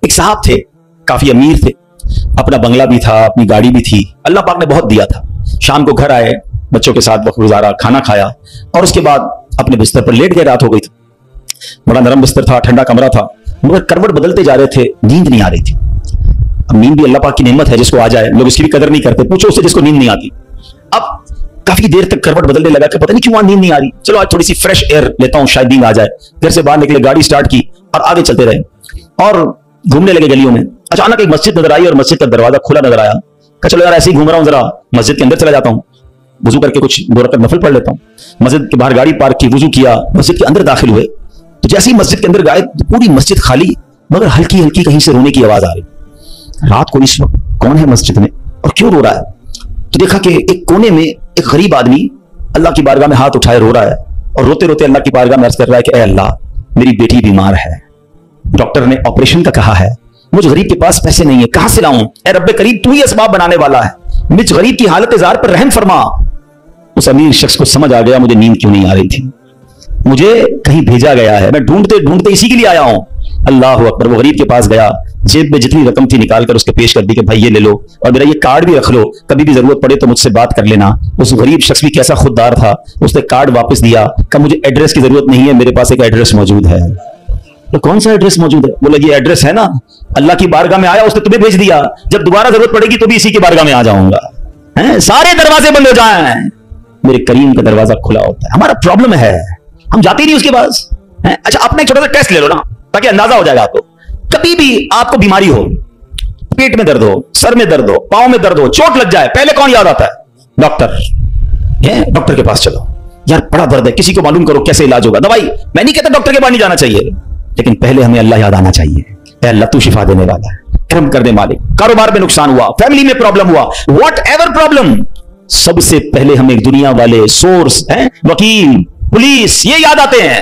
ایک صاحب تھے, کافی امیر تھے, اپنا بنگلہ بھی تھا, اپنی گاڑی بھی تھی, اللہ پاک نے بہت دیا تھا. شام کو گھر آئے, بچوں کے ساتھ وقت گزارا, کھانا کھایا اور اس کے بعد اپنے بستر پر لیٹ گئے. رات ہو گئی تھی, بڑا نرم بستر تھا, ٹھنڈا کمرہ تھا, مگر کروٹ بدلتے جا رہے تھے, نیند نہیں آ رہی تھی. اب نیند بھی اللہ پاک کی نعمت ہے, جس کو آ جائے, لوگ اس کی بھی قدر نہیں کرتے. پوچھو اس سے جس کو نیند نہیں آتی. اب کافی دیر تک کروٹ بدلنے لگا کہ پتہ نہیں کیوں نیند نہیں آ رہی, چلو آج تھوڑی سی فریش ایئر لیتا ہوں, شاید نیند آ جائے. گھر سے باہر نکلے, گاڑی سٹارٹ کی اور آگے چلتے رہے اور گھومنے لگے گلیوں میں. اچانک ایک مسجد نظر آئی اور مسجد کا دروازہ کھلا نظر آیا. کہ چلو یار ایسے ہی گھوم رہا ہوں, ذرا مسجد کے اندر چلا جاتا ہوں, وضو کر کے کچھ 2 رکعت نفل پڑھ لیتا ہوں. مسجد کے باہر گاڑی پارک کی, وضو کیا, مسجد کے اندر داخل ہوئے تو جیسے ہی مسجد کے اندر گئے پوری مسجد خالی, مگر ہلکی ہلکی کہیں سے رونے کی آواز آ رہی. رات کو اس وقت کون ہے مسجد میں اور کیوں رو رہا ہے؟ تو دیکھا کہ ایک کونے میں ایک غریب آدمی اللہ کی بارگاہ میں ہاتھ اٹھائے رو رہا ہے اور روتے روتے اللہ کی بارگاہ میں عرض کر رہا ہے کہ اے اللہ, میری بیٹی بیمار ہے, ڈاکٹر نے آپریشن کا کہا ہے, مجھ غریب کے پاس پیسے نہیں ہے, کہاں سے لاؤں؟ اے رب کریم, تو ہی اسباب بنانے والا ہے, مجھ غریب کی حالت زار پر رحم فرما. اس امیر شخص کو سمجھ آ گیا مجھے نیند کیوں نہیں آ رہی تھی, مجھے کہیں بھیجا گیا ہے, میں ڈھونڈتے ڈھونڈتے اسی کے لیے آیا ہوں. اللہ اکبر. وہ غریب کے پاس گیا, جیب میں جتنی رقم تھی نکال کر اس کے پیش کر دی کہ بھائی یہ لے لو اور میرا یہ کارڈ بھی رکھ لو, کبھی بھی ضرورت پڑے تو مجھ سے بات کر لینا. اس غریب شخص بھی کیسا خوددار تھا, اس نے کارڈ واپس دیا کہ مجھے ایڈریس کی ضرورت نہیں ہے, میرے پاس ایک ایڈریس موجود ہے. تو کون سا ایڈریس موجود ہے؟ بولا یہ ایڈریس ہے نا, اللہ کی بارگاہ میں آیا, اس نے تمہیں بھیج دیا, جب دوبارہ ضرورت پڑے گی تو بھی اسی کی بارگاہ میں آ جاؤں گا. سارے دروازے بند ہو جائیں, میرے کریم کا دروازہ کھلا ہوتا ہے. ہمارا پرابلم ہے ہم جاتے ہی نہیں اس کے پاس. اچھا اپنا ایک چھوٹا سا ٹیسٹ لے لو نا, تاکہ اندازہ ہو جائے گا آپ کو. کبھی بھی آپ کو بیماری ہو, پیٹ میں درد ہو, سر میں درد ہو, پاؤں میں درد ہو, چوٹ لگ جائے, پہلے کون یاد آتا ہے؟ ڈاکٹر. ڈاکٹر کے پاس چلو, یار بڑا درد ہے, کسی کو معلوم کرو کیسے علاج ہوگا, دوائی. میں نہیں کہتا ڈاکٹر کے پاس نہیں جانا چاہیے, لیکن پہلے ہمیں اللہ یاد آنا چاہیے. اے اللہ تو شفا دینے والا ہے, کرم کر دے مالک. کاروبار میں نقصان ہوا, فیملی میں پرابلم ہوا, واٹ ایور پرابلم, سب سے پہلے ہمیں دنیا والے سورس, وکیل, پولیس, یہ یاد آتے ہیں.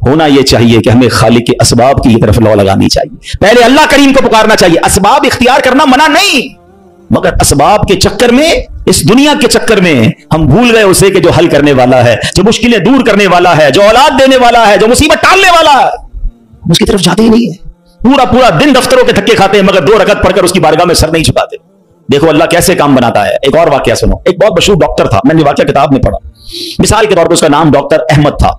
ہونا یہ چاہیے کہ ہمیں خالق کے اسباب کی طرف لو لگانی چاہیے, پہلے اللہ کریم کو پکارنا چاہیے. اسباب اختیار کرنا منع نہیں, مگر اسباب کے چکر میں, اس دنیا کے چکر میں ہم بھول گئے اسے کہ جو حل کرنے والا ہے, جو مشکلیں دور کرنے والا ہے, جو اولاد دینے والا ہے, جو مصیبت ٹالنے والا ہے, اس کی طرف جاتے ہی نہیں ہے. پورا دن دفتروں کے دھکے کھاتے ہیں, مگر 2 رکعت پڑھ کر اس کی بارگاہ میں سر نہیں جھکاتے. دیکھو اللہ کیسے کام بناتا ہے. ایک اور واقعہ سنو. ایک بہت مشہور ڈاکٹر تھا, میں نے واقعہ کتاب میں پڑھا. مثال کے طور پر اس کا نام ڈاکٹر احمد تھا.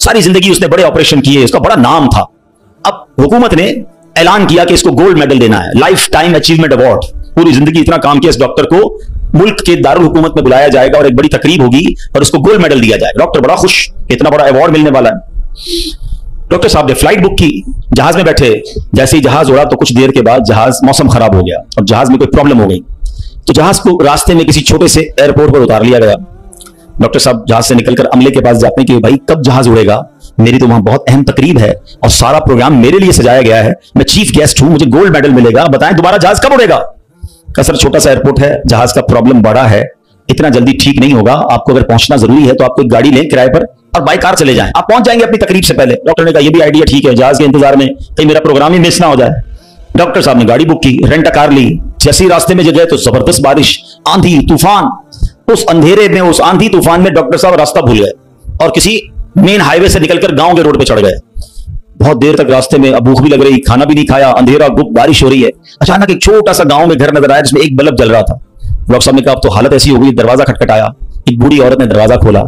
ساری زندگی اس نے بڑے آپریشن کیے, اس کا بڑا نام تھا. اب حکومت نے اعلان کیا کہ اس کو گولڈ میڈل دینا ہے, لائف ٹائم اچیومنٹ ایوارڈ. پوری زندگی اتنا کام کیا اس ڈاکٹر کو, ملک کے دارالحکومت میں بلایا جائے گا اور ایک بڑی تقریب ہوگی اور اس کو گولڈ میڈل دیا جائے گا. ڈاکٹر بڑا خوش, اتنا بڑا ایوارڈ ملنے والا ہے. ڈاکٹر صاحب نے فلائٹ بک کی, جہاز میں بیٹھے, جیسے ہی جہاز اڑا تو کچھ دیر کے بعد جہاز, موسم خراب ہو گیا اور جہاز میں کوئی پرابلم ہو گئی, تو جہاز کو راستے میں کسی چھوٹے سے ایئرپورٹ پر اتار لیا گیا. ڈاکٹر صاحب جہاز سے نکل کر عملے کے پاس جاتے ہیں کہ بھائی کب جہاز اڑے گا, میری تو وہاں بہت اہم تقریب ہے اور سارا پروگرام میرے لیے سجایا گیا ہے, میں چیف گیسٹ ہوں, مجھے گولڈ میڈل ملے گا, بتائیں دوبارہ جہاز کب اڑے گا؟ کہ سر چھوٹا سا ایئرپورٹ ہے, جہاز کا پرابلم بڑا ہے, اتنا جلدی ٹھیک نہیں ہوگا, آپ کو اگر پہنچنا ضروری ہے تو آپ کو ایک گاڑی لیں کرائے پر اور بائی کار چلے جائیں, آپ پہنچ جائیں گے اپنی تقریب سے پہلے. ڈاکٹر نے کہا یہ بھی آئیڈیا ٹھیک ہے, جہاز کے انتظار میں کہیں میرا پروگرام ہی مس نہ ہو جائے. ڈاکٹر صاحب نے گاڑی بک کی, رینٹ کار لی. جیسے راستے میں گئے تو زبردست بارش, آندھی طوفان. اس اندھیرے میں, اس آندھی طوفان میں ڈاکٹر صاحب راستہ بھول گئے اور کسی مین ہائی وے سے نکل کر گاؤں کے روڈ پہ چڑھ گئے. بہت دیر تک راستے میں, اب بھوک بھی لگ رہی, کھانا بھی نہیں کھایا, اندھیرا گپ, بارش ہو رہی ہے. اچانک ایک چھوٹا سا گاؤں میں گھر نظر آیا جس میں ایک بلب جل رہا تھا. ڈاکٹر صاحب نے کہا اب تو حالت ایسی ہو گئی, دروازہ کھٹکھٹایا. ایک بوڑھی عورت نے دروازہ کھولا,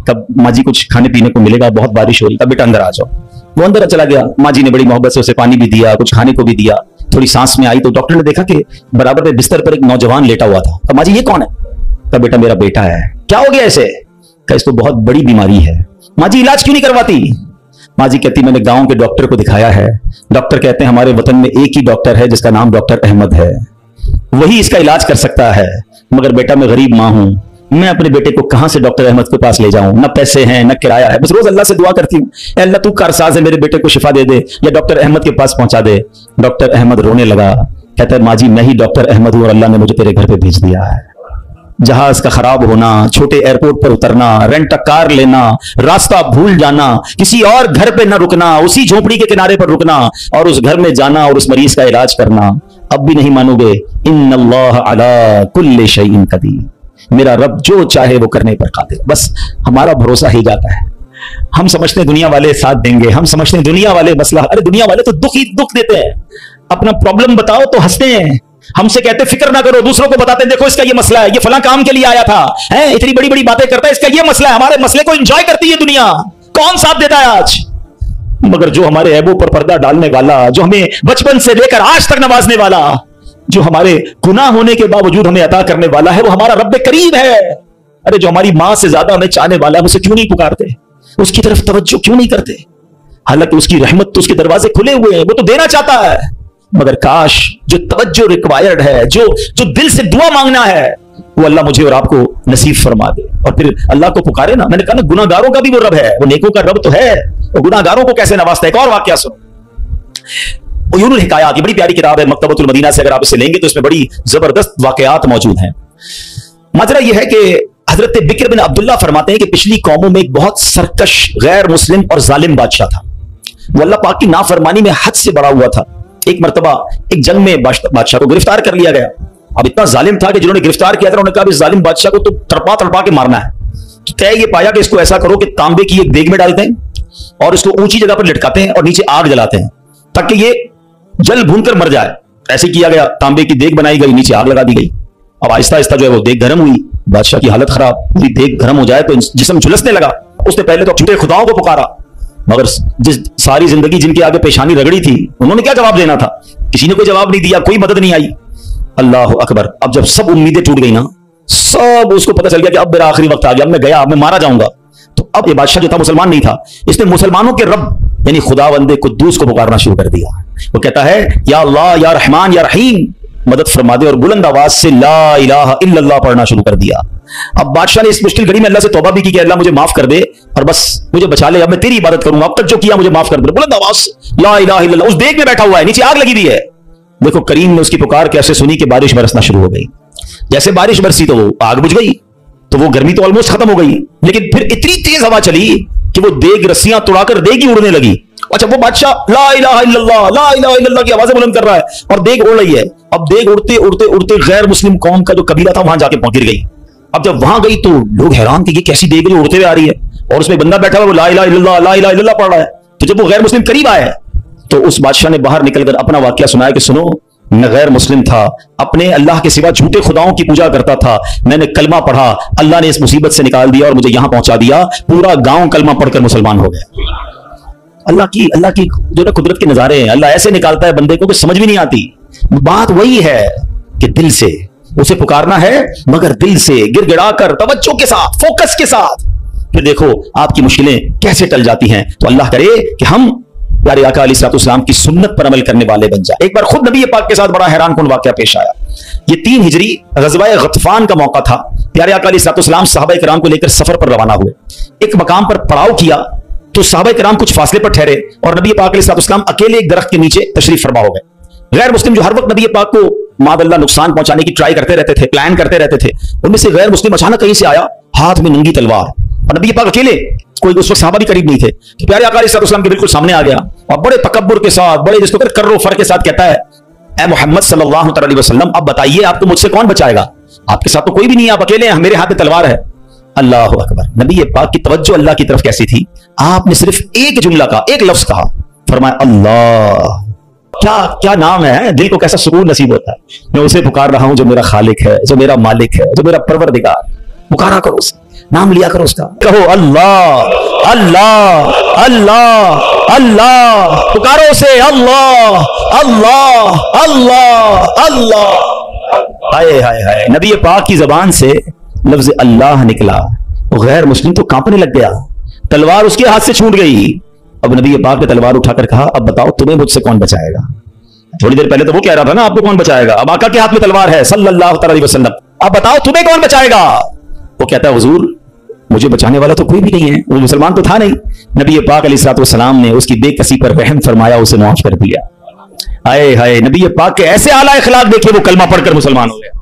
کب ماں جی کچھ کھانے پینے کو ملے گا, بہت بارش ہو رہی, کب بیٹا اندر آ جاؤ. وہ اندر چلا گیا, ماں جی نے بڑی محبت سے اسے پانی بھی دیا, کچھ کھانے کو بھی دیا. تھوڑی سانس میں آئی تو ڈاکٹر نے دیکھا کہ برابر میں بستر پر ایک نوجوان لیٹا ہوا تھا. کہا ماں جی یہ کون ہے؟ کہا بیٹا میرا بیٹا ہے. کیا ہو گیا اسے؟ کہا اس کو بہت بڑی بیماری ہے. ماں جی علاج کیوں نہیں کرواتی؟ ماں جی کہتی میں نے گاؤں کے ڈاکٹر کو دکھایا ہے, ڈاکٹر کہتے ہیں ہمارے وطن میں ایک ہی ڈاکٹر ہے جس کا نام ڈاکٹر احمد ہے, وہی اس کا علاج کر سکتا ہے. مگر بیٹا میں غریب ماں ہوں, میں اپنے بیٹے کو کہاں سے ڈاکٹر احمد کے پاس لے جاؤں, نہ پیسے ہیں نہ کرایہ ہے. بس روز اللہ سے دعا کرتی ہوں اے اللہ تو کارساز ہے, میرے بیٹے کو شفا دے دے یا ڈاکٹر احمد کے پاس پہنچا دے. ڈاکٹر احمد رونے لگا, کہتا ہے ماں جی میں ہی ڈاکٹر احمد ہوں اور اللہ نے مجھے تیرے گھر پہ بھیج دیا ہے. جہاز کا خراب ہونا, چھوٹے ایئرپورٹ پر اترنا, رینٹ کار لینا, راستہ بھول جانا, کسی اور گھر پہ نہ رکنا, اسی جھونپڑی کے کنارے پر رکنا اور اس گھر میں جانا اور اس مریض کا علاج کرنا. اب بھی نہیں مانو گے, ان اللہ علی کل شیء قدیر, میرا رب جو چاہے وہ کرنے پر قادر. بس ہمارا بھروسہ ہی جاتا ہے. हम समझते हैं दुनिया वाले साथ देंगे, हम समझते हैं दुनिया वाले मसला, अरे दुनिया वाले तो दुख ही दुख देते हैं। अपना प्रॉब्लम बताओ तो हंसते हैं, हमसे कहते फिक्र ना करो, दूसरों को बताते हैं देखो इसका ये मसला है, ये फलां काम के लिए आया था, है इतनी बड़ी बड़ी बातें करता है, इसका ये मसला है। हमारे मसले को एंजॉय करती है दुनिया, कौन साथ देता है आज? मगर जो हमारे ऐबों पर पर्दा डालने वाला, जो हमें बचपन से लेकर आज तक नवाजने वाला, जो हमारे गुनाह होने के बावजूद हमें अता करने वाला है, वो हमारा रब्बे करीम है। अरे जो हमारी मां से ज्यादा हमें चाहने वाला है, उसे क्यों नहीं पुकारते, उसकी तरफ तवज्जो क्यों नहीं करते? हालांकि उसकी रहमत तो उसके दरवाजे खुले हुए हैं, वो तो देना चाहता है, मगर काश जो तवज्जो रिक्वायर्ड है, जो दिल से दुआ मांगना है, वो अल्लाह मुझे और आपको नसीब फरमा दे। और फिर अल्लाह को पुकारे ना। मैंने कहा ना, गुनाहगारों का भी वो रब है, वो नेकों का रब तो है, वो गुनाहगारों को कैसे नवाजता है। एक और वाकया सुनो, उयूनुल हिकायात, ये बड़ी प्यारी किताब है मकतबतुल मदीना से, अगर आप इसे लेंगे तो इसमें बड़ी जबरदस्त वाकयात मौजूद हैं। माजरा यह है कि हजरत बिक्र बिन अब्दुल्ला फरमाते हैं कि पिछली कौमों में एक बहुत सरकश, गैर मुस्लिम और जालिम बादशाह था। वो अल्लाह पाक की नाफरमानी में हद से बड़ा हुआ था। एक मरतबा एक जंग में बादशाह को गिरफ्तार कर लिया गया। अब इतना जालिम था कि जिन्होंने गिरफ्तार किया था उन्होंने कहा इस जालिम बादशाह को तो तड़पा तड़पा के मारना है। तो तय ये पाया कि इसको ऐसा करो कि तांबे की एक देग में डालते हैं और इसको ऊंची जगह पर लटकाते हैं और नीचे आग जलाते हैं ताकि ये जल भूनकर मर जाए। ऐसे किया गया, तांबे की देग बनाई गई, नीचे आग लगा दी गई। अब आहिस्ता आहिस्ता जो है वो देग गर्म हुई, बादशाह की हालत खराब, पूरी देग गर्म हो जाए तो जिस्म झुलसने लगा। उसने पहले तो झूठे खुदाओं को पुकारा, मगर जिस सारी जिंदगी जिनके आगे पेशानी रगड़ी थी उन्होंने क्या जवाब देना था? किसी ने कोई जवाब नहीं दिया, कोई मदद नहीं आई। अल्लाह अकबर। अब जब सब उम्मीदें टूट गई ना, सब उसको पता चल गया कि अब मेरा आखिरी वक्त आ गया, अब मैं गया, अब मैं मारा जाऊंगा। तो अब ये बादशाह जो था मुसलमान नहीं था, इसने मुसलमानों के रब यानी खुदावंदे कुद्दूस को पुकारना शुरू कर दिया। वो कहता है या अल्लाह या रहमान या रहीम मदद फरमा दे, और बुलंद आवाज से ला इलाहा इल्लल्लाह पढ़ना शुरू कर दिया। अब बादशाह ने इस मुश्किल घड़ी में अल्लाह से तौबा भी की कि अल्लाह मुझे माफ कर दे और बस मुझे बचा ले, अब मैं तेरी इबादत करूंगा, अब तक जो किया मुझे माफ कर दे। बुलंद आवाज से ला इलाहा इल्लल्लाह। उस देग में बैठा हुआ है, नीचे आग लगी हुई है। देखो करीम ने उसकी पुकार कैसे सुनी कि बारिश बरसना शुरू हो गई। जैसे बारिश बरसी तो वो आग बुझ गई, तो वो गर्मी तो ऑलमोस्ट खत्म हो गई, लेकिन फिर इतनी तेज हवा चली कि वो देग रस्सियां तोड़ाकर देग ही उड़ने लगी। अच्छा, वो बादशाह ला इलाहा इल्लल्लाह की आवाजें बुलंद कर रहा है और देग उड़ रही है। अब देग उड़ते उड़ते उड़ते गैर मुस्लिम कौम का जो कबीला था वहां जाके गिर गई। अब जब वहां गई तो लोग हैरान थे कि कैसी देग जो उड़ते हुए आ रही है और उसमें बंदा बैठा हुआ वो ला इलाहा इल्लल्लाह पढ़ रहा है। तो जब वो गैर मुस्लिम करीब आए तो उस बादशाह ने बाहर निकलकर अपना वाकया सुनाया कि सुनो, मैं गैर मुस्लिम था, अपने अल्लाह के सिवा झूठे खुदाओं की पूजा करता था, मैंने कलमा पढ़ा, अल्लाह ने इस मुसीबत से निकाल दिया और मुझे यहां पहुंचा दिया, पूरा गांव कलमा पढ़कर मुसलमान हो गया। अल्लाह की जो ना कुदरत के नजारे हैं, अल्लाह ऐसे निकालता है बंदे को कि समझ भी नहीं आती। बात वही है कि दिल से उसे पुकारना है, मगर दिल से गिड़गिड़ाकर तवज्जो के साथ, फोकस के साथ, फिर देखो आपकी मुश्किलें कैसे टल जाती हैं। तो अल्लाह करे कि हम प्यारे आका अलैहिस्सलाम की सुन्नत पर अमल करने वाले बन जाए। एक बार खुद नबी पाक के साथ बड़ा हैरान कुन वाकया पेश आया। ये 3 हिजरी ग़ज़वा गतफान का मौका था। प्यारे आका अलैहिस्सलाम सहाबा किराम को लेकर सफर पर रवाना हुए। एक मकाम पर पड़ाव किया तो सहाबा किराम कुछ फासले पर ठहरे और नबी पाक अलैहिस्सलाम अकेले एक दरख्त के नीचे तशरीफ फरमा हो गए। गैर मुस्लिम जो हर वक्त नबी पाक को मादअल्लाह नुकसान पहुंचाने की ट्राई करते रहते थे, प्लान करते रहते थे, उनमें से गैर मुस्लिम अचानक कहीं से आया, हाथ में नंगी तलवार, और नबी पाक अकेले, कोई उस वक्त सहाबा भी करीब नहीं थे। तो प्यारे आका अलैहिस्सलाम के बिल्कुल सामने आ गया और बड़े तकब्बुर के साथ, बड़े जिसको कर्रो फर के साथ कहता है, ए मोहम्मद सल्लल्लाहु अलैहि वसल्लम, अब बताइए आपको मुझसे कौन बचाएगा? आपके साथ तो कोई भी नहीं है, आप अकेले हैं, मेरे हाथ में तलवार है। अल्लाह अकबर। नबी पाक की तवज्जो अल्लाह की तरफ कैसी थी, आपने सिर्फ एक जुमला का, एक लफ्ज कहा, फरमाया अल्लाह। क्या नाम है, दिल को कैसा सुकून नसीब होता है। मैं उसे पुकार रहा हूं जो मेरा खालिक है, जो मेरा मालिक है, जो मेरा परवरदिगार। पुकारा करो उसे, नाम लिया करो उसका, कहो अल्लाह अल्लाह अल्लाह अल्लाह, पुकारो उसे अल्लाह अल्लाह अल्लाह अल्लाह। हाय हाय हाय, नबी पाक की जबान से लफ्ज अल्लाह निकला, वो गैर मुस्लिम तो कांपने लग गया, तलवार उसके हाथ से छूट गई। अब नबी पाक ने तलवार उठाकर कहा, अब बताओ तुम्हें मुझसे कौन बचाएगा? थोड़ी देर पहले तो वो कह रहा था ना आपको कौन बचाएगा, अब आका के हाथ में तलवार है सल्लल्लाहु अलैहि वसल्लम, अब बताओ तुम्हें कौन बचाएगा? वो कहता है हुजूर मुझे बचाने वाला तो कोई भी नहीं है, वो मुसलमान तो था नहीं। नबी पाक अलैहिस्सलाम ने उसकी बेकसी पर रहम फरमाया, उसे माफ कर दिया। आए हाय, नबी पाक के ऐसे आला अखलाक देखिए, वो कलमा पढ़कर मुसलमान हो गया।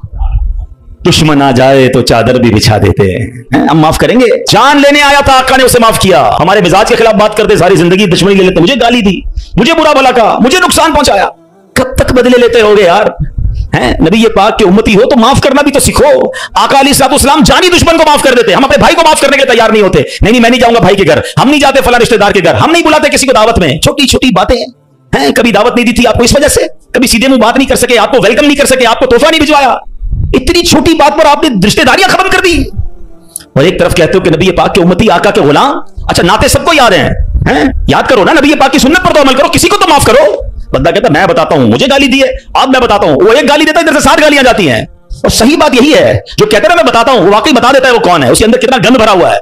दुश्मन आ जाए तो चादर भी बिछा देते हैं, हम माफ करेंगे। जान लेने आया था, आका ने उसे माफ किया। हमारे मिजाज के खिलाफ बात करते, सारी जिंदगी दुश्मनी ले लेते, मुझे गाली दी, मुझे बुरा भला कहा, मुझे नुकसान पहुंचाया, कब तक बदले लेते रहोगे यार? हैं? नबी ये पाक के उम्मती हो तो माफ करना भी तो सीखो। आका अलैहिस्सलाम जानी दुश्मन को माफ कर देते, हम अपने भाई को माफ करने के लिए तैयार नहीं होते। नहीं मैं नहीं जाऊंगा भाई के घर, हम नहीं जाते फला रिश्तेदार के घर, हम नहीं बुलाते किसी को दावत में। छोटी छोटी बातें हैं। कभी दावत नहीं दी थी आपको इस वजह से, कभी सीधे मुंह बात नहीं कर सके, आपको वेलकम नहीं कर सके, आपको तोहफा नहीं भिजवाया। इतनी छोटी बात पर आपने रिश्तेदारियां खत्म कर दी। और एक तरफ कहते हो कि नबी पाक के उम्मती, आका के गुलाम। अच्छा नाते सबको याद हैं? याद करो ना, नबी पाक की सुन्नत पर तो अमल करो, किसी को तो माफ करो। बंदा कहता मैं बताता हूं, मुझे गाली दी है, अब मैं बताता हूं। वो एक गाली देता है, इधर से 7 गालियां जाती हैं। और सही बात यही है, जो कहते हैं मैं बताता हूं, वो वाकई बता देता है वो कौन है, उसके अंदर कितना गंद भरा हुआ है।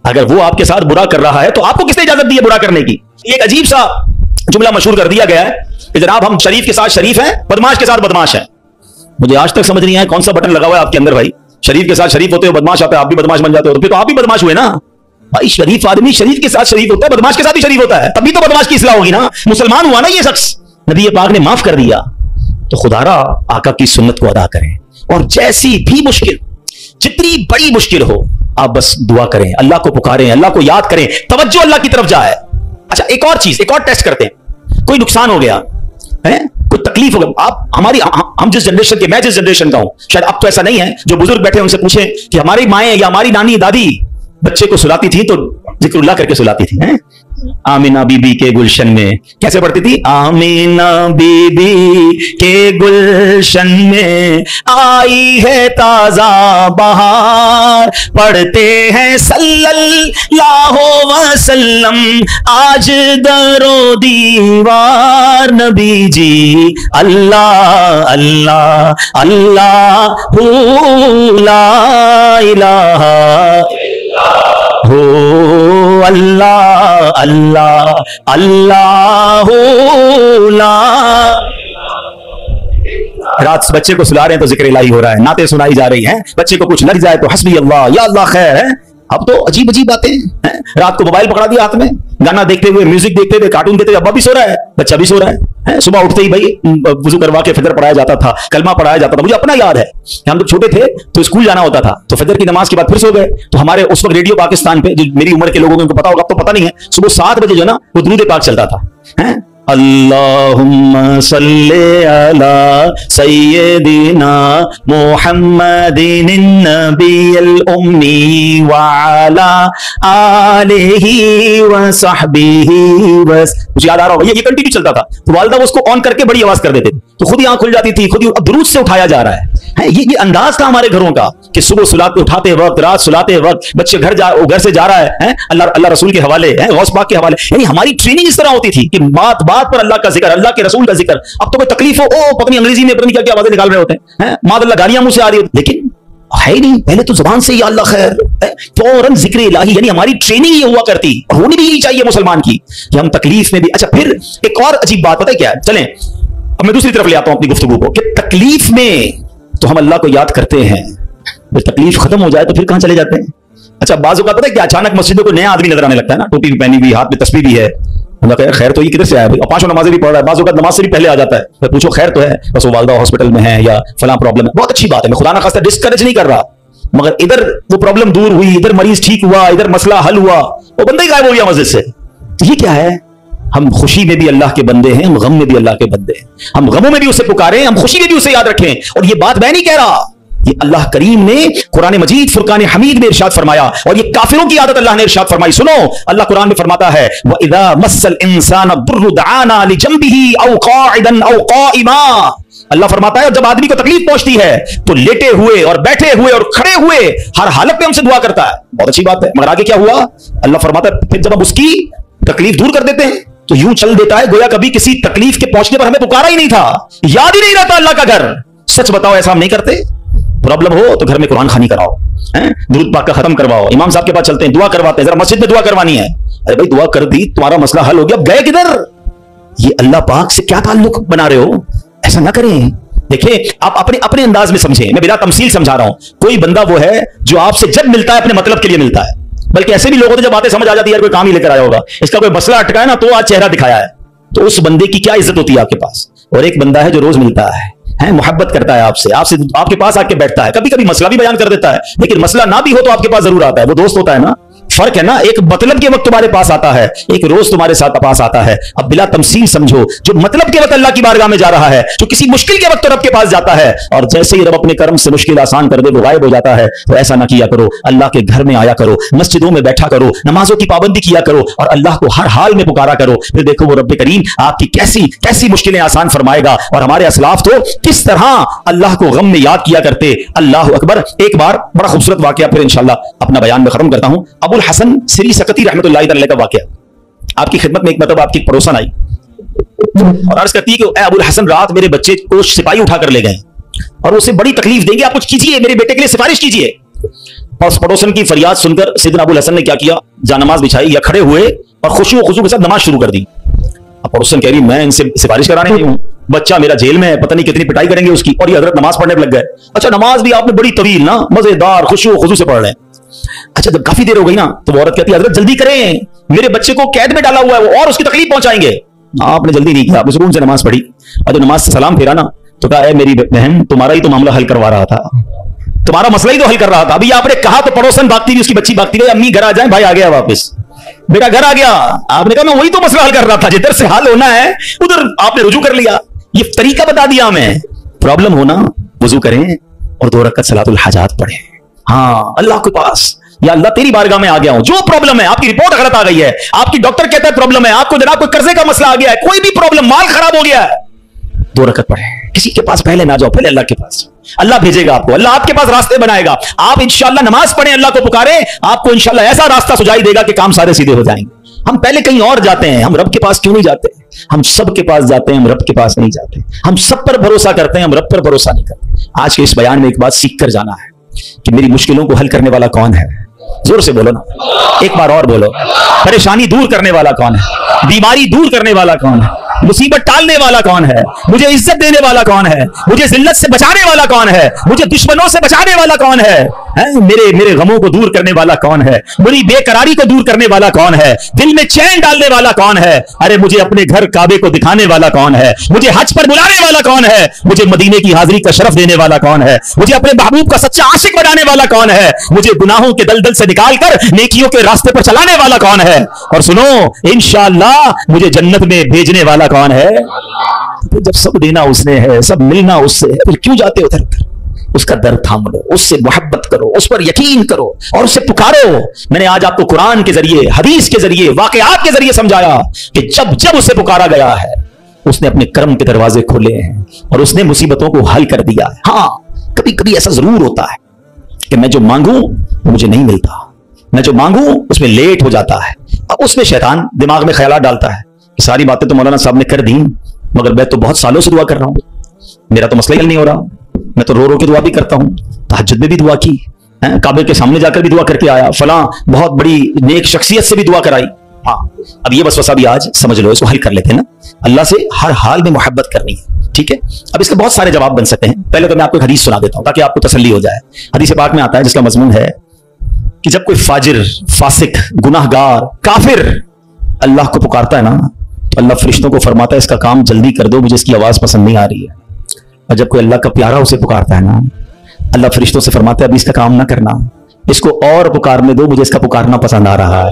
अगर वो आपके साथ बुरा कर रहा है तो आपको किसने इजाजत दी है बुरा करने की? एक अजीब सा जुमला मशहूर कर दिया गया है कि जनाब हम शरीफ के साथ शरीफ हैं, बदमाश के साथ बदमाश हैं। मुझे आज तक समझ नहीं आया कौन सा बटन लगा हुआ है आपके अंदर भाई। शरीफ के साथ शरीफ होते हो, बदमाश आता है, आप भी बदमाश बन जाते हो, तो फिर तो आप भी बदमाश हुए ना भाई। शरीफ आदमी शरीफ के साथ शरीफ होता है, बदमाश के साथ ही शरीफ होता है, तभी तो बदमाश की इस्लाह होगी ना, मुसलमान हुआ ना ये शख्स। नबी पाक ने माफ कर दिया, तो खुदारा आका की सुन्नत को अदा करें। और जैसी भी मुश्किल, जितनी बड़ी मुश्किल हो, आप बस दुआ करें, अल्लाह को पुकारें, अल्लाह को याद करें, तवज्जो अल्लाह की तरफ जाए। अच्छा एक और चीज, एक और टेस्ट करते हैं। कोई नुकसान हो गया है, कोई तकलीफ हो गई, आप हमारी हम जिस जनरेशन के, मैं जिस जनरेशन का हूं, शायद अब तो ऐसा नहीं है, जो बुजुर्ग बैठे उनसे पूछें कि हमारी माएं या हमारी नानी दादी बच्चे को सुलाती थी तो जिक्रुल्लाह करके सुलाती थी, हैं? आमीना बीबी के गुलशन में कैसे पढ़ती थी? आमीना बीबी के गुलशन में आई है ताजा बहार, पढ़ते हैं सल्लल्लाहु वसल्लम आज दरो दीवार। नबी जी अल्लाह अल्लाह अल्लाह ला इलाहा हो अल्लाह अल्लाह अल्लाह ला। रात बच्चे को सुला रहे हैं तो जिक्र इलाही हो रहा है, नाते सुनाई जा रही हैं, बच्चे को कुछ लग जाए तो हस्बी अल्लाह या अल्लाह खैर है। अब तो अजीब अजीब बातें हैं। रात को मोबाइल पकड़ा दिया हाथ में, गाना देखते हुए, म्यूजिक देखते हुए, कार्टून देखते हुए, अब्बा भी सो रहा है, बच्चा भी सो रहा है। सुबह उठते ही भाई वुजू करवा के फजर पढ़ाया जाता था, कलमा पढ़ाया जाता था। मुझे अपना याद है कि हम जब छोटे थे तो स्कूल जाना होता था, तो फजर की नमाज के बाद फिर सो गए, तो हमारे उस वक्त रेडियो पाकिस्तान पे, जो मेरी उम्र के लोगों को पता होगा, अब तो पता नहीं है, सुबह 7 बजे जो ना वो दुरूद पाक चलता था, हैं? अल्लाहुम्मा सल्ले अला सय्यदिना मुहम्मदिन नबियल उम्मी व अला आलिही व सहबिही बस। मुझे याद आ रहा होगा ये कंटिन्यू चलता था, तो वालिदा उसको ऑन करके बड़ी आवाज कर देते थे, तो खुद ही आंख खुल जाती थी, खुद ही दुरूद से उठाया जा रहा है। ये अंदाज था हमारे घरों का कि सुबह सुलाते उठाते वक्त, रात सुलाते वक्त, बच्चे घर से जा रहा है, अल्लाह रसूल के हवाले है, गौस पाक के हवाले। यानी हमारी ट्रेनिंग इस तरह होती थी कि बात बात पर अल्लाह का जिक्र, अल्लाह के रसूल का जिक्र। अब तो कोई तकलीफ हो, ओ पता नहीं अंग्रेजी में पता नहीं क्या क्या आवाजें निकाल रहे होते हैं, मादल्ला गालियां मुंह से आ रही होती, लेकिन है नहीं, पहले तो जुबान से या अल्लाह खैर, फौरन जिक्र इलाही। यानी हमारी ट्रेनिंग ये हुआ करती, और होनी भी यही चाहिए मुसलमान की, कि हम तकलीफ में भी। अच्छा फिर एक और अजीब बात पता है क्या है? चलें अब मैं दूसरी तरफ ले आता हूं अपनी गुफ्तगू को, कि तकलीफ में तो हम अल्लाह को याद करते हैं, फिर तकलीफ खत्म हो जाए तो फिर कहां चले जाते हैं? अच्छा बाजू का पता है कि अचानक मस्जिदों को नया आदमी नजर आने लगता है ना, टोपी भी पहनी हुई, हाथ में तस्बीह भी है, खैर तो ये किधर से आया भाई, और 5 नमाजें भी पढ़ रहा है, बाजू का नमाज से भी पहले आ जाता है, फिर पूछो खैर तो है, बस वो वालदा हॉस्पिटल में है या फलां प्रॉब्लम है। बहुत अच्छी बात है, मैं खुदा ना खास्ता डिस्करेज नहीं कर रहा, मगर इधर वो प्रॉब्लम दूर हुई, इधर मरीज ठीक हुआ, इधर मसला हल हुआ, वो बंदा ही गायब हो गया मस्जिद से। तो ये क्या है? हम खुशी में भी अल्लाह के बंदे हैं, हम गम में भी अल्लाह के बंदे हैं, हम गमों में भी उसे पुकारें, हम खुशी में भी उसे याद रखें। और ये बात मैं नहीं कह रहा, ये अल्लाह करीम ने कुरान मजीद फुरकान हमीद में इरशाद फरमाया, और ये काफिरों की आदत अल्लाह ने इरशाद फरमाई। सुनो, अल्लाह कुरान में फरमाता है, व इज़ा मस्सल इंसान दुर्र दआना लिजंबिही औ काइदन औ काइमा। अल्लाह फरमाता है जब आदमी को तकलीफ पहुंचती है तो लेटे हुए और बैठे हुए और खड़े हुए हर हालत में हमसे दुआ करता है। बहुत अच्छी बात है, मगर आगे क्या हुआ? अल्लाह फरमाता है फिर जब हम उसकी तकलीफ दूर कर देते हैं तो यूं चल देता है गोया कभी किसी तकलीफ के पहुंचने पर हमें पुकारा ही नहीं था, याद ही नहीं रहता अल्लाह का घर। सच बताओ ऐसा हम नहीं करते? प्रॉब्लम हो तो घर में कुरान खानी कराओ, दुरूद पाक का खत्म करवाओ, इमाम साहब के पास चलते हैं, दुआ करवाते हैं, जरा मस्जिद में दुआ करवानी है। अरे भाई दुआ कर दी, तुम्हारा मसला हल हो गया, अब गए किधर? ये अल्लाह पाक से क्या ताल्लुक बना रहे हो? ऐसा ना करें। देखिए आप अपने अपने अंदाज में समझें, मैं बिना तमसील समझा रहा हूं। कोई बंदा वो है जो आपसे जब मिलता है अपने मतलब के लिए मिलता है, बल्कि ऐसे भी लोग होते जब बातें समझ आ जाती है, यार कोई काम ही लेकर आया होगा, इसका कोई मसला अटका है ना तो आज चेहरा दिखाया है, तो उस बंदे की क्या इज्जत होती है आपके पास। और एक बंदा है जो रोज मिलता है, मोहब्बत करता है आपसे, आपके पास आके बैठता है, कभी कभी मसला भी बयान कर देता है, लेकिन मसला ना भी हो तो आपके पास जरूर आता है, वो दोस्त होता है ना, फर्क है ना, एक मतलब के वक्त तुम्हारे पास आता है, एक रोज तुम्हारे साथ पास आता है। अब बिला तमसील समझो, जो मतलब के वक्त अल्लाह की बारगाह में जा रहा है, जो किसी मुश्किल के वक्त रब के पास जाता है, और जैसे ही रब अपने कर्म से मुश्किल आसान कर दे वो गायब हो जाता है। तो ऐसा ना किया करो, अल्लाह के घर में आया करो, मस्जिदों में बैठा करो, नमाजों की पाबंदी किया करो और अल्लाह को हर हाल में पुकारा करो। फिर देखो वो रब करीम आपकी कैसी कैसी मुश्किलें आसान फरमाएगा। और हमारे असलाफ तो किस तरह अल्लाह को गम में याद किया करते। अल्लाह अकबर। एक बार बड़ा खूबसूरत वाकया, फिर इंशाल्लाह अपना बयान में खत्म करता हूं। अबुल हसन सिरी सकती रहमतुल्लाह अलैह का वाकया। आपकी खिदमत में एक मतलब आपकी पड़ोसन आई और अर्ज करती है कि ए अबुल हसन, रात मेरे बच्चे को सिपाही उठाकर ले गए और उसे बड़ी तकलीफ देंगे, आप कुछ कीजिए, मेरे बेटे के लिए सिफारिश कीजिए। और पड़ोसन की फरियाद सुनकर सैयदना अबुल हसन ने क्या किया, जानमाज बिछाई या खड़े हुए और खुशी व खुशू के साथ नमाज शुरू कर दी। अब पड़ोसन कह रही मैं इनसे सिफारिश कराने नहीं हूं, बच्चा मेरा जेल में है, पता नहीं कितनी पिटाई करेंगे उसकी, और ये हजरत नमाज पढ़ने लग गए। अच्छा, नमाज भी आपने बड़ी तवील ना, मजेदार खुशी व खुशू से पढ़ रहे हैं। अच्छा, जब काफी देर हो गई ना तो वो औरत कहती है हजरत जल्दी करें, मेरे बच्चे को कैद में डाला हुआ है वो और उसकी तकलीफ पहुंचाएंगे। आपने जल्दी नहीं किया, आपने सुकून से नमाज पढ़ी और जब नमाज से सलाम फेरा ना तो कहा ए मेरी बहन, तुम्हारा ही तो मामला हल करवा रहा था, तुम्हारा मसला ही तो हल कर रहा था। अभी आपने कहा तो पड़ोसन भागती हुई उसकी बच्ची भागती गई, अम्मी घर आ जाए, भाई आ गया वापस, बेटा घर आ गया। आपने कहा मैं वही तो मसला हल कर रहा था, जिधर से हल होना है उधर आपने रुजू कर लिया। ये तरीका बता दिया हमें। प्रॉब्लम होना वुजू करें और 2 रकात सलातुल हाजात पढ़ें। हाँ, अल्लाह के पास, या अल्लाह तेरी बारगाह में आ गया हूं, जो प्रॉब्लम है, आपकी रिपोर्ट गलत आ गई है, आपकी डॉक्टर कहता है प्रॉब्लम है, आपको जनाब कोई कर्जे का मसला आ गया है, कोई भी प्रॉब्लम, माल खराब हो गया है, 2 रकात पढ़े। किसी के पास पहले ना जाओ, पहले अल्लाह के पास। अल्लाह भेजेगा आपको, अल्लाह आपके पास रास्ते बनाएगा। आप इंशाअल्लाह नमाज पढ़ें, अल्लाह को पुकारें, आपको इंशाअल्लाह ऐसा रास्ता सुझाई देगा कि काम सारे सीधे हो जाएंगे। हम पहले कहीं और जाते हैं, हम रब के पास क्यों नहीं जाते? हम सब के पास जाते हैं, हम रब के पास नहीं जाते। हम सब पर भरोसा करते हैं, हम रब पर भरोसा नहीं करते। आज के इस बयान में एक बात सीख कर जाना है कि मेरी मुश्किलों को हल करने वाला कौन है। जोर से बोलो ना, एक बार और बोलो। परेशानी दूर करने वाला कौन है? बीमारी दूर करने वाला कौन है? मुसीबत टालने वाला कौन है? मुझे इज्जत देने वाला कौन है? मुझे जिल्लत से बचाने वाला कौन है? मुझे दुश्मनों से बचाने वाला कौन है? मेरे गमों को दूर करने वाला कौन है? मेरी बेकरारी को दूर करने वाला कौन है? दिल में चैन डालने वाला कौन है? अरे मुझे अपने घर काबे को दिखाने वाला कौन है? मुझे हज पर बुलाने वाला कौन है? मुझे मदीने की हाजिरी का शरफ देने वाला कौन है? मुझे अपने महबूब का सच्चा आशिक बनाने वाला कौन है? मुझे गुनाहों के दलदल से निकालकर नेकियों के रास्ते पर चलाने वाला कौन है? और सुनो, इंशाअल्लाह मुझे जन्नत में भेजने वाला कौन है? तो जब सब देना उसने है, सब मिलना उससे है, फिर क्यों जाते उधर? उसका दर थाम लो, उससे मोहब्बत करो, उस पर यकीन करो और उससे पुकारो। मैंने आज आपको कुरान के जरिए, हदीस के जरिए, वाकयात के जरिए समझाया कि जब जब उसे पुकारा गया है उसने अपने कर्म के दरवाजे खोले हैं और उसने मुसीबतों को हल कर दिया है। हाँ, कभी कभी ऐसा जरूर होता है कि मैं जो मांगू वो मुझे नहीं मिलता, मैं जो मांगू उसमें लेट हो जाता है। अब उसमें शैतान दिमाग में ख्यालात डालता है, सारी बातें तो मौलाना साहब ने कर दी, मगर मैं तो बहुत सालों से दुआ कर रहा हूं, मेरा तो मसला ही हल नहीं हो रहा। मैं तो रो रो के दुआ भी करता हूं, तहज्जुद में भी दुआ की, काबे के सामने जाकर भी दुआ करके आया, फलां बहुत बड़ी नेक शख्सियत से भी दुआ कराई। हाँ, अब ये वसवसा भी आज समझ लो, इसको हल कर लेते हैं ना। अल्लाह से हर हाल में मोहब्बत करनी है, ठीक है। अब इसके बहुत सारे जवाब बन सकते हैं। पहले तो मैं आपको एक हदीस सुना देता हूं ताकि आपको तसल्ली हो जाए। हदीस पाक में आता है जिसका मजमून है कि जब कोई फाजिर, फासिक, गुनाहगार, काफिर अल्लाह को पुकारता है ना तो अल्लाह फरिश्तों को फरमाता है इसका काम जल्दी कर दो, मुझे इसकी आवाज पसंद नहीं आ रही है। और जब कोई अल्लाह का प्यारा उसे पुकारता है ना, अल्लाह फरिश्तों से फरमाता है अभी इसका काम ना करना, इसको और पुकारने दो, मुझे इसका पुकारना पसंद आ रहा है।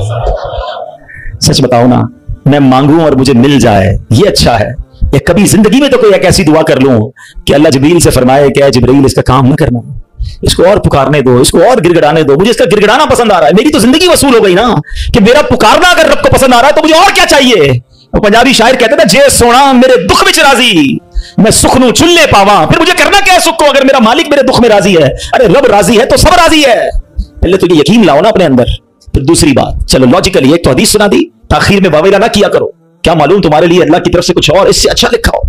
सच बताओ ना, मैं मांगू और मुझे मिल जाए ये अच्छा है, या कभी जिंदगी में तो कोई एक ऐसी दुआ कर लूं कि अल्लाह जिब्रील से फरमाए कि जिब्रील इसका काम ना करना, इसको और पुकारने दो, इसको और गिड़गिड़ाने दो, मुझे इसका गिड़गिड़ाना पसंद आ रहा है। मेरी तो जिंदगी वसूल हो गई ना कि मेरा पुकारना अगर रब को पसंद आ रहा है तो मुझे और क्या चाहिए। वो पंजाबी शायर कहते थे जे सोना मेरे दुख में राजी, मैं सुख नू चुनले पावा, फिर मुझे करना क्या है सुख को अगर मेरा मालिक मेरे दुख में राजी है। अरे रब राजी है तो सब राजी है। पहले तो ये यकीन लाओ ना अपने अंदर। फिर दूसरी बात, चलो लॉजिकली एक तो हदीस सुना दी, ताखीर में वावेला ना किया करो, क्या मालूम तुम्हारे लिए अल्लाह की तरफ से कुछ और इससे अच्छा लिखा हो।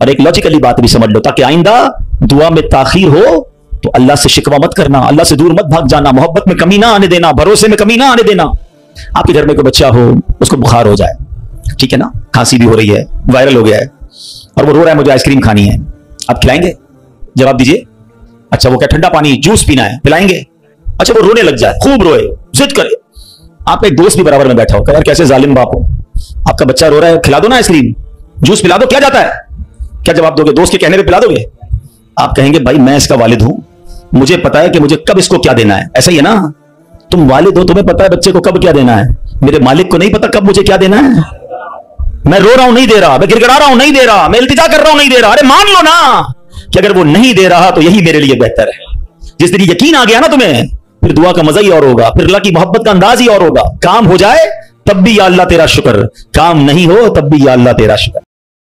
और एक लॉजिकली बात भी समझ लो ताकि आइंदा दुआ में ताखीर हो तो अल्लाह से शिकवा मत करना, अल्लाह से दूर मत भाग जाना, मोहब्बत में कमी ना आने देना, भरोसे में कमी ना आने देना। आपके घर में कोई बच्चा हो, उसको बुखार हो जाए, ठीक है ना, खांसी भी हो रही है, वायरल हो गया है और वो रो रहा है मुझे आइसक्रीम खानी है, आप खिलाएंगे? जवाब दीजिए। अच्छा, वो क्या ठंडा पानी जूस पीना है, पिलाएंगे? अच्छा, वो रोने लग जाए, खूब रोए, जिद करे, आप एक दोस्त भी बराबर में बैठा हो, यार कैसे जालिम बाप हो, आपका बच्चा रो रहा है, खिला दो ना आइसक्रीम, जूस पिला दो, क्या जाता है? क्या जवाब दोगे? दोस्त के कहने पे पिला दोगे? आप कहेंगे भाई मैं इसका वालिद हूं, मुझे पता है कि मुझे कब इसको क्या देना है, ऐसा ही है ना। तुम वालिद हो, तुम्हें पता है बच्चे को कब क्या देना है। मेरे मालिक को नहीं पता कब मुझे क्या देना है। मैं रो रहा हूं नहीं दे रहा, मैं गिड़गिड़ा रहा हूं नहीं दे रहा, मैं इल्तिजा कर रहा हूं नहीं दे रहा। अरे मान लो ना कि अगर वो नहीं दे रहा तो यही मेरे लिए बेहतर है। जिस दिन यकीन आ गया ना तुम्हें, फिर दुआ का मजा ही और होगा, फिर अल्लाह की मोहब्बत का अंदाज ही और होगा। काम हो जाए तब भी या अल्लाह तेरा शुक्र, काम नहीं हो तब भी या अल्लाह तेरा शुक्र।